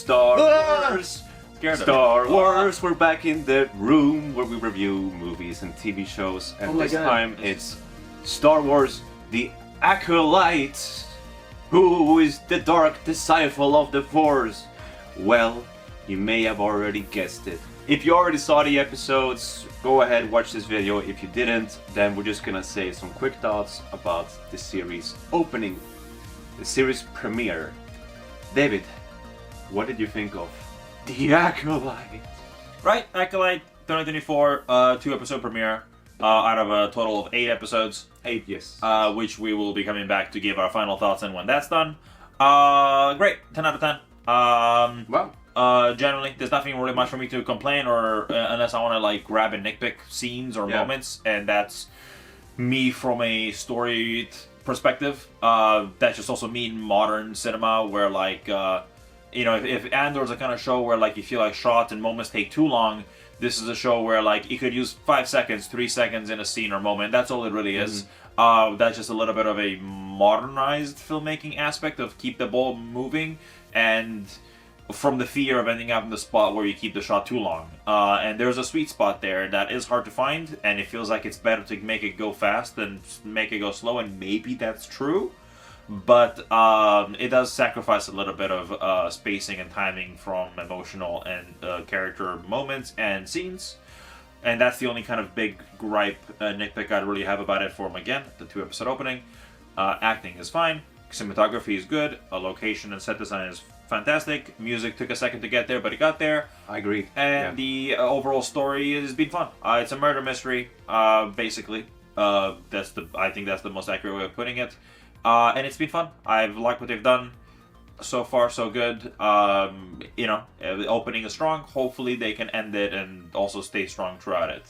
Star Wars. Scared Star Wars. We're back in the room where we review movies and TV shows, and this time it's Star Wars: The Acolyte. Who is the dark disciple of the Force? Well, you may have already guessed it. If you already saw the episodes, go ahead, watch this video. If you didn't, then we're just gonna say some quick thoughts about the series opening, the series premiere. David, what did you think of The Acolyte? Right, Acolyte 2024, 2-episode premiere out of a total of 8 episodes. 8, yes. Which we will be coming back to give our final thoughts on when that's done. Great, 10 out of 10. Wow. Generally, there's nothing really much for me to complain or unless I want to like grab and nitpick scenes or moments, and that's me from a story perspective. That's just also me in modern cinema where like if Andor's a kind of show where like you feel like shots and moments take too long, this is a show where like you could use 5 seconds, 3 seconds in a scene or moment. That's all it really is. That's just a little bit of a modernized filmmaking aspect of keep the ball moving and from the fear of ending up in the spot where you keep the shot too long. And there's a sweet spot there that is hard to find, and it feels like it's better to make it go fast than make it go slow, and maybe that's true. But it does sacrifice a little bit of spacing and timing from emotional and character moments and scenes. And that's the only kind of big gripe, nitpick I'd really have about it for again, the 2-episode opening. Acting is fine. Cinematography is good. Location and set design is fantastic. Music took a second to get there, but it got there. I agree. And the overall story has been fun. It's a murder mystery, basically. I think that's the most accurate way of putting it. And it's been fun. I've liked what they've done. So far, so good. The opening is strong. Hopefully they can end it and also stay strong throughout it.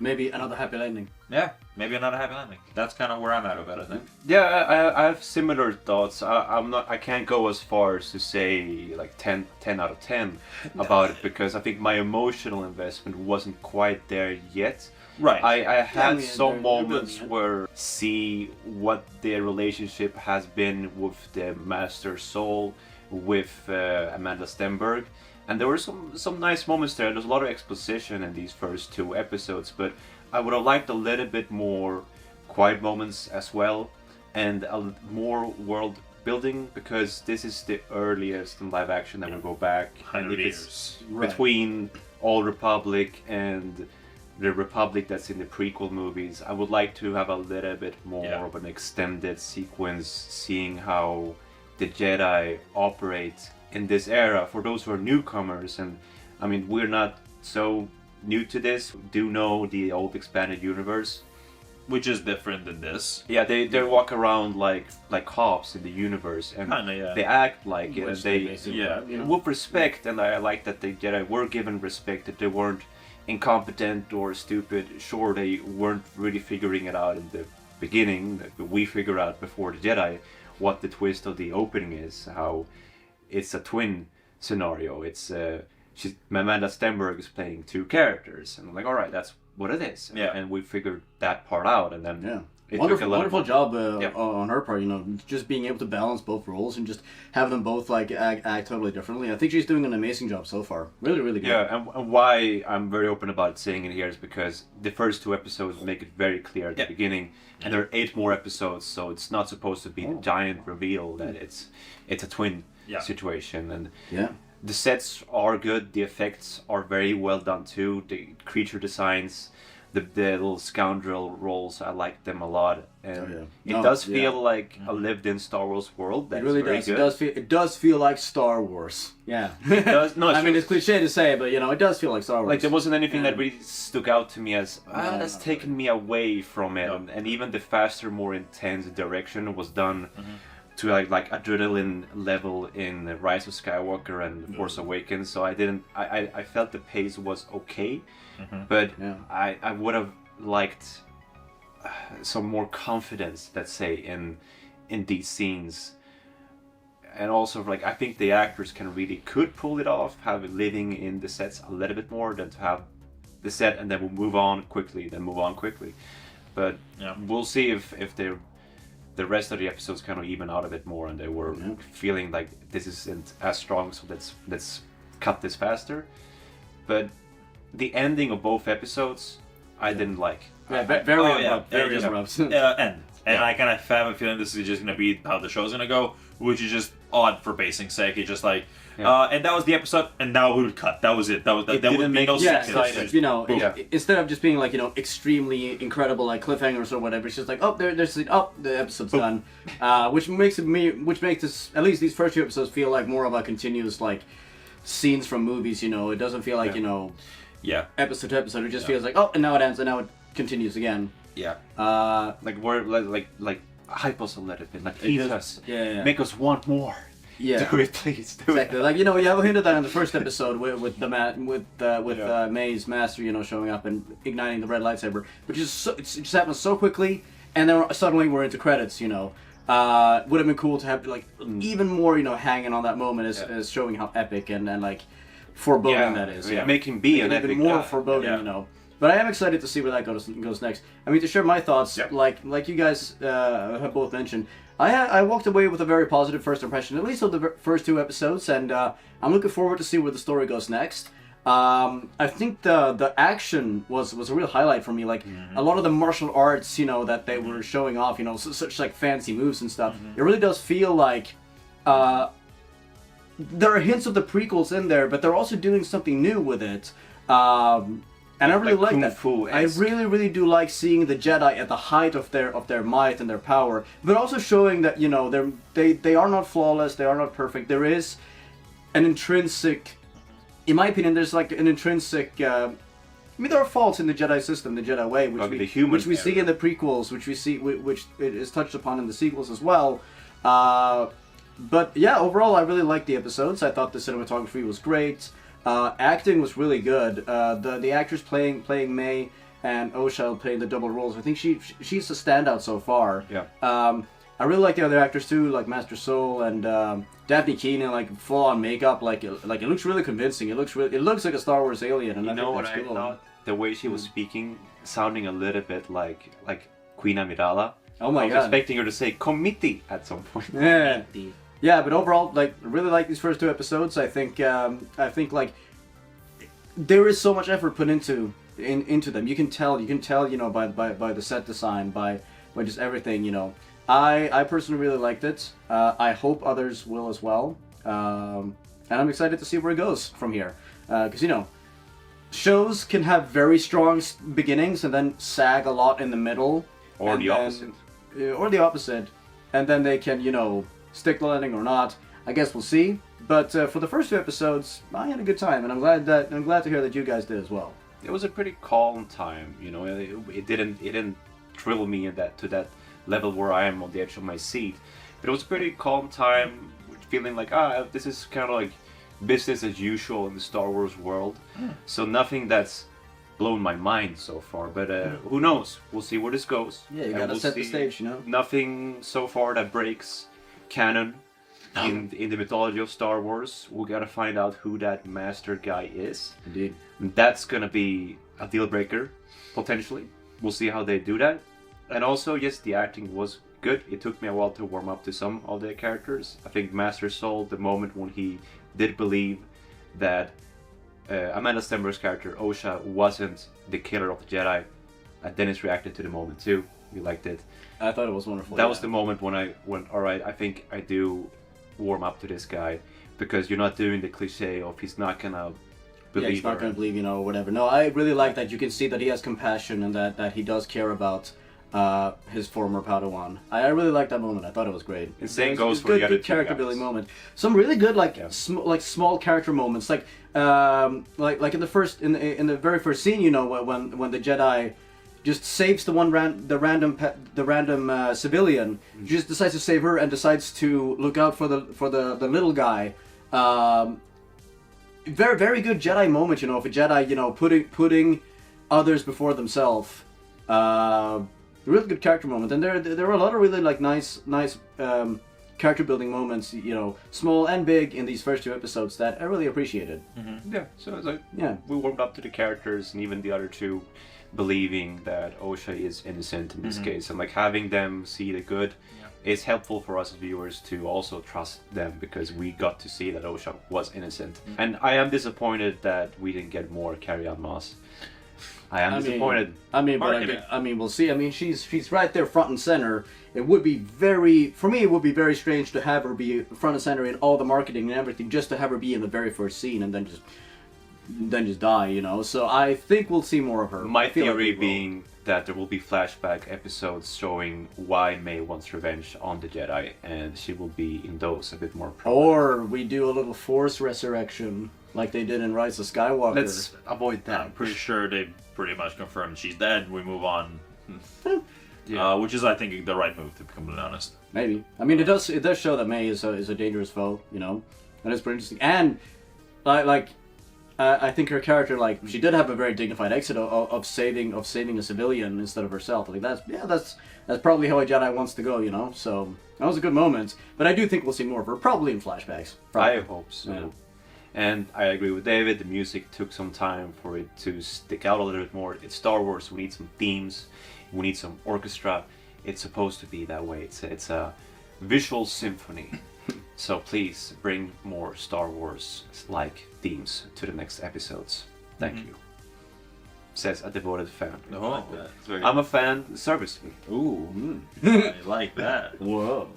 Maybe another happy landing. Yeah, maybe another happy landing. That's kind of where I'm at with it, I think. Yeah, I have similar thoughts. I can't go as far as to say like 10 out of 10 about it, because I think my emotional investment wasn't quite there yet. Right. I had some moments where see what their relationship has been with the Master Soul, with Amanda Stenberg. And there were some nice moments there. There's a lot of exposition in these first 2 episodes, but I would have liked a little bit more quiet moments as well, and more world building, because this is the earliest in live action that will go back. 100 and if years. it's between Old Republic and the Republic that's in the prequel movies, I would like to have a little bit more of an extended sequence, seeing how the Jedi operate in this era for those who are newcomers. And I mean, we're not so new to this. We do know the old expanded universe, which is different than this. Yeah, they walk around like cops in the universe, and they act like it, and they with respect. And I like that the Jedi were given respect, that they weren't incompetent or stupid. Sure, they weren't really figuring it out in the beginning. We figure out before the Jedi what the twist of the opening is, how it's a twin scenario. It's Amanda Stenberg is playing 2 characters, and I'm like, all right, that's what it is. And we figured that part out, and then wonderful job on her part. Just being able to balance both roles and just have them both like act totally differently. I think she's doing an amazing job so far. Really, really good. Yeah, and why I'm very open about saying it here is because the first 2 episodes make it very clear at the beginning, and there are 8 more episodes, so it's not supposed to be the giant reveal that it's a twin situation. And the sets are good, the effects are very well done too, the creature designs, the little scoundrel roles, I like them a lot, and it does feel like a lived-in Star Wars world. That's it really very does. good. It does feel like Star Wars. Yeah, it does. No, I mean, it's cliche to say, but it does feel like Star Wars. Like there wasn't anything that really stuck out to me as that's taken me away from it, and even the faster, more intense direction was done to like adrenaline level in Rise of Skywalker and Force Awakens. So I felt the pace was okay, but I would have liked some more confidence, let's say, in these scenes. And also, like, I think the actors could pull it off, have it living in the sets a little bit more than to have the set and then we'll move on quickly. But we'll see if the rest of the episodes kind of even out a bit more, and they were feeling like this isn't as strong, so let's cut this faster. But the ending of both episodes, I didn't like. Yeah, very abrupt. And I kind of have a feeling this is just going to be how the show's going to go, which is just odd for pacing's sake. It's just like, and that was the episode, and now we would cut. That was it. That would make no sense. You know, instead of just being like, you know, extremely incredible like cliffhangers or whatever, it's just like, oh, the episode's done, which makes this, at least these first 2 episodes, feel like more of a continuous like scenes from movies. You know, it doesn't feel like you know, episode to episode. It just feels like, oh, and now it ends, and now it continues again. Yeah. Like we're like hype us a little bit, like tease us, make us want more. Yeah. Do it, please. Do exactly. it. Like, you know, you have hinted that in the first episode with May's master, you know, showing up and igniting the red lightsaber, which is it just happens so quickly, and then suddenly we're into credits. You know, would have been cool to have like even more, you know, hanging on that moment as showing how epic and like foreboding that is. Yeah. Make him be an even epic more guy. foreboding, you know. But I am excited to see where that goes next. I mean, to share my thoughts, like you guys have both mentioned, I walked away with a very positive first impression, at least of the first 2 episodes, and I'm looking forward to see where the story goes next. I think the action was a real highlight for me. Like a lot of the martial arts, you know, that they were showing off, you know, such like fancy moves and stuff. It really does feel like there are hints of the prequels in there, but they're also doing something new with it. And I really like that. I really do like seeing the Jedi at the height of their might and their power, but also showing that, you know, they are not flawless, they are not perfect. There is an intrinsic, in my opinion, there's like an intrinsic. I mean, there are faults in the Jedi system, the Jedi way, which we see in the prequels, which it is touched upon in the sequels as well. But yeah, overall, I really liked the episodes. I thought the cinematography was great. Acting was really good. The actress playing May and Osha playing the double roles. I think she's a standout so far. Yeah. I really like the other actors too, like Master Soul and Daphne Keenan, like full on makeup. Like it looks really convincing. It looks like a Star Wars alien. And you know what I thought? The way she was speaking, sounding a little bit like Queen Amidala. Oh my God! I god! was expecting her to say "committee" at some point. Yeah. Yeah, but overall, like, really like these first 2 episodes. I think like there is so much effort put into them. You can tell, you know, by the set design, by just everything, you know. I personally really liked it. I hope others will as well. And I'm excited to see where it goes from here, because you know, shows can have very strong beginnings and then sag a lot in the middle, or the opposite, and then they can, you know, stick the landing or not. I guess we'll see. But for the first 2 episodes, I had a good time, and I'm glad to hear that you guys did as well. It was a pretty calm time, you know. It didn't thrill me to that level where I am on the edge of my seat. But it was a pretty calm time, feeling like this is kind of like business as usual in the Star Wars world. So nothing that's blown my mind so far. But who knows? We'll see where this goes. Yeah, you gotta set the stage, you know. Nothing so far that breaks canon in the mythology of Star Wars. We gotta find out who that master guy is. Indeed. And that's gonna be a deal breaker, potentially. We'll see how they do that. And also, yes, the acting was good. It took me a while to warm up to some of the characters. I think Master Soul, the moment when he did believe that Amanda Stenberg's character, Osha, wasn't the killer of the Jedi, Dennis reacted to the moment too. We liked it. I thought it was wonderful. That was the moment when I went, alright, I think I do warm up to this guy, because you're not doing the cliche of he's not gonna believe he's not gonna believe, you know, whatever. No, I really like that. You can see that he has compassion and that he does care about his former Padawan. I really liked that moment. I thought it was great. And same goes for the other good character building moment. Some really good like small character moments, like in the very first scene, you know, when the Jedi just saves the random civilian. She just decides to save her and decides to look out for the little guy. Very, very good Jedi moment, you know, of a Jedi, you know, putting others before themselves. Really good character moment, and there were a lot of really like nice character building moments, you know, small and big, in these first 2 episodes that I really appreciated. Mm-hmm. Yeah, so it's like we warmed up to the characters, and even the other 2 believing that Osha is innocent in this case, and like having them see the good it's helpful for us viewers to also trust them because we got to see that Osha was innocent. And I am disappointed that we didn't get more Carrie-Anne Moss. I am disappointed. We'll see. I mean, she's right there front and center. It would be for me, it would be very strange to have her be front and center in all the marketing and everything, just to have her be in the very first scene and then just die, you know. So I think we'll see more of her. My theory being that there will be flashback episodes showing why May wants revenge on the Jedi, and she will be in those a bit more prominent. Or we do a little Force resurrection like they did in Rise of Skywalker. Let's avoid that. I'm pretty sure they pretty much confirmed she's dead. We move on. Yeah. Which is, I think, the right move, to be completely honest. Maybe. I mean, it does show that May is a dangerous foe, you know. That is pretty interesting. And I think her character, like, she did have a very dignified exit of saving a civilian instead of herself. Like that's probably how a Jedi wants to go, you know. So that was a good moment. But I do think we'll see more of her, probably in flashbacks. Probably. I hope so. Yeah. And I agree with David. The music took some time for it to stick out a little bit more. It's Star Wars. We need some themes. We need some orchestra. It's supposed to be that way. It's a visual symphony. So please bring more Star Wars-like themes to the next episodes. Thank you. Says a devoted fan. Oh, I'm a fan. Service me. Ooh, I like that. Whoa.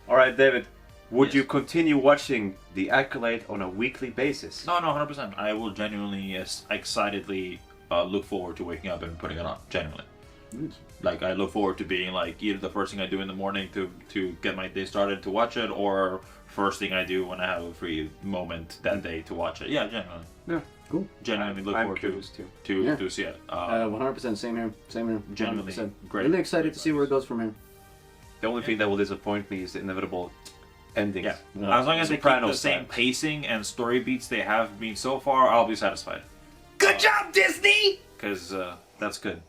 All right, David. Would Yes. you continue watching The Acolyte on a weekly basis? No, 100%. I will genuinely, excitedly look forward to waking up and putting it on. Genuinely. Like, I look forward to being like either the first thing I do in the morning to get my day started to watch it, or first thing I do when I have a free moment that day to watch it. Yeah, genuinely. Yeah, cool. Genuinely look I'm forward curious to see it. 100%. Same here. Genuinely 100%. great. Really excited to see where it goes from here. The only thing that will disappoint me is the inevitable endings. Yeah. As long as they keep the same pacing and story beats they have been so far, I'll be satisfied. Good job, Disney! Because that's good.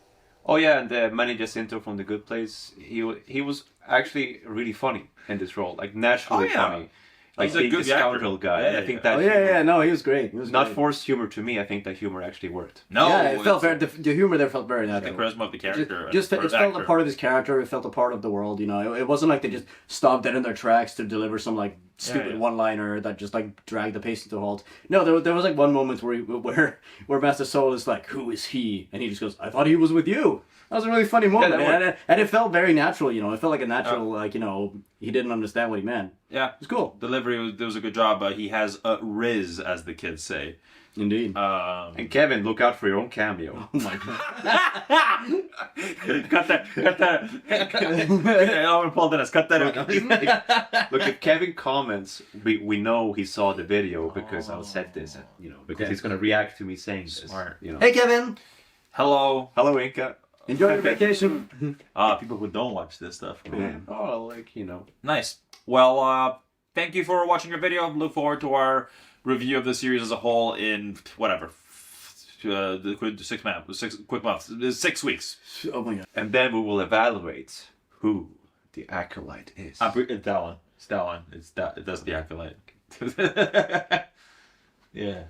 Oh yeah, and Manny Jacinto from The Good Place, he was actually really funny in this role, like naturally funny. Like He's a good the scoundrel guy. Yeah, I think yeah. that No, he was great. He was not great. forced humor to me. I think that humor actually worked. No, Yeah, it felt very. The humor there felt very the natural. charisma of the character. It felt a part of his character. It felt a part of the world. You know, it wasn't like they just stopped dead in their tracks to deliver some like stupid one-liner that just like dragged the pacing to a halt. No, there was like one moment where Master Soul is like, "Who is he?" and he just goes, "I thought he was with you." That was a really funny moment, and it felt very natural. You know, it felt like a natural, like, you know, he didn't understand what he meant. Yeah, it was cool. Delivery was a good job. He has a riz, as the kids say. Indeed. And Kevin, look out for your own cameo. Oh my god. Cut that. I'm Paul Dennis. Cut that out. Look, if Kevin comments, we know he saw the video because I said this, you know, because he's gonna react to me saying this. Smart. You know. Hey, Kevin. Hello. Hello, Inca. Enjoy your vacation. People who don't watch this stuff. Oh, like, you know. Nice. Well, thank you for watching our video. Look forward to our review of the series as a whole in whatever. 6 weeks. Oh my god. And then we will evaluate who the Acolyte is. It's that one. It's that one. That's the Acolyte. Yeah.